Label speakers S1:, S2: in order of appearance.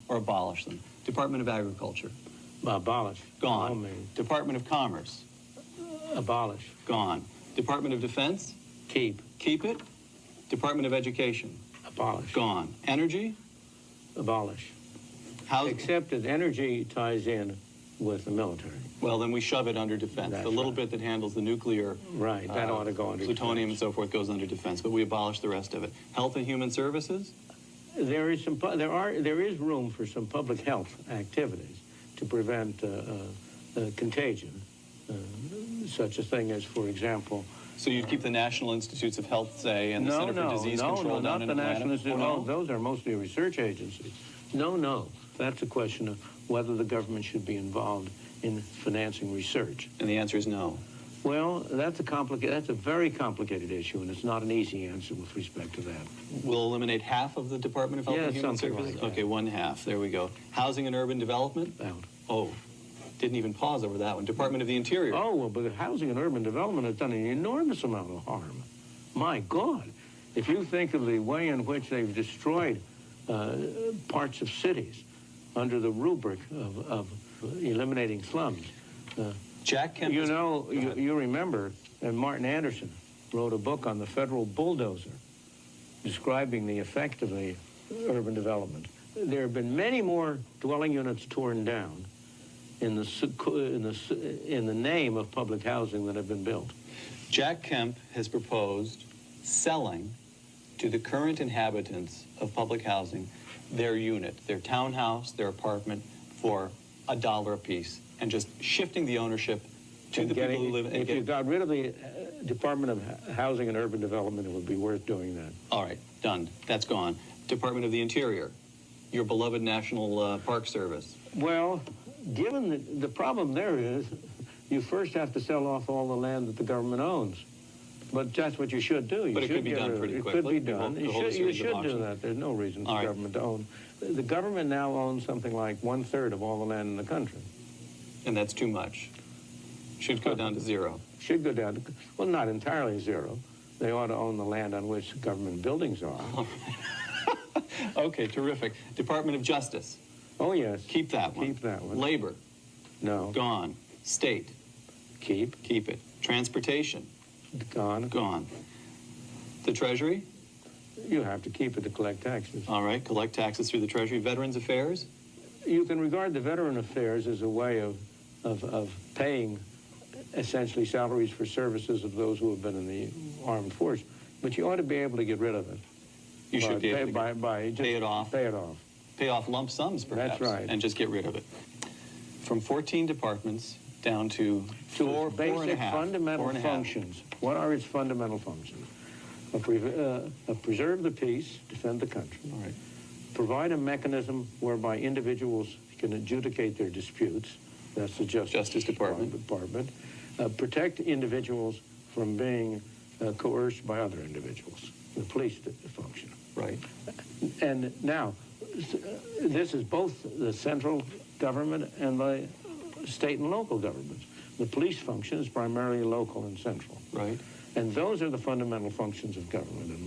S1: or abolish them? Department of Agriculture.
S2: Abolish.
S1: Gone.
S2: All means.
S1: Department of Commerce.
S2: Abolish.
S1: Gone. Department of Defense.
S2: Keep.
S1: Keep it. Department of Education.
S2: Abolish.
S1: Gone. Energy.
S2: Abolish.
S1: Housing.
S2: Except that energy ties in with the military.
S1: Well, then we shove it under defense.
S2: That's
S1: The little
S2: right.
S1: bit that handles the nuclear,
S2: Right, that ought to go under
S1: plutonium and
S2: defense.
S1: so forth goes under defense, but we abolish the rest of it. Health and Human Services.
S2: There is room for some public health activities to prevent contagion, such a thing as, for example.
S1: So you'd keep the National Institutes of Health, say, and the Center for Disease Control down in
S2: not the
S1: Atlanta?
S2: National Institute.
S1: Oh, no?
S2: Those are mostly research agencies. No, that's a question of whether the government should be involved in financing research.
S1: And the answer is no.
S2: Well, that's a very complicated issue, and it's not an easy answer with respect to that.
S1: We'll eliminate half of the Department of Health and Human
S2: something
S1: Services?
S2: like that.
S1: Okay, one half. There we go. Housing and Urban Development?
S2: Out.
S1: Oh, didn't even pause over that one. Department of the Interior?
S2: Oh, well, but housing and urban development has done an enormous amount of harm. My God. If you think of the way in which they've destroyed parts of cities under the rubric of eliminating slums.
S1: Jack Kemp.
S2: You know, you remember that Martin Anderson wrote a book on the federal bulldozer describing the effect of the urban development. There have been many more dwelling units torn down in the name of public housing that have been built.
S1: Jack Kemp has proposed selling to the current inhabitants of public housing their unit, their townhouse, their apartment for $1 a piece, and just shifting the ownership to the people who live in it.
S2: If you got rid of the Department of Housing and Urban Development, it would be worth doing that.
S1: All right, done. That's gone. Department of the Interior, your beloved National Park Service.
S2: Well, given the problem there is, you first have to sell off all the land that the government owns. But that's what you should do.
S1: But it could be done pretty quickly.
S2: It could be done. You should do that. There's no reason for the government to own. The government now owns something like 1/3 of all the land in the country.
S1: And that's too much. Should go down to zero.
S2: Should go down to, well, not entirely zero. They ought to own the land on which government buildings are.
S1: Okay, terrific. Department of Justice.
S2: Oh, yes.
S1: Keep that one.
S2: Keep that one.
S1: Labor.
S2: No.
S1: Gone. State.
S2: Keep.
S1: Keep it. Transportation.
S2: Gone.
S1: Gone. The Treasury.
S2: You have to keep it to collect taxes.
S1: All right, collect taxes through the Treasury. Veterans Affairs.
S2: You can regard the Veteran Affairs as a way of paying essentially salaries for services of those who have been in the armed force, but you ought to be able to get rid of it.
S1: You should be able to
S2: pay
S1: it off.
S2: Pay it off.
S1: Pay off lump sums, perhaps.
S2: That's right.
S1: And just get rid of it. From 14 departments down to four and a
S2: basic
S1: half.
S2: fundamental functions. What are its fundamental functions? Preserve the peace, defend the country.
S1: All right.
S2: Provide a mechanism whereby individuals can adjudicate their disputes. That's the Justice Department. Protect individuals from being coerced by other individuals. The police function.
S1: Right.
S2: And now, this is both the central government and the state and local governments. The police function is primarily local and central.
S1: Right.
S2: And those are the fundamental functions of government in my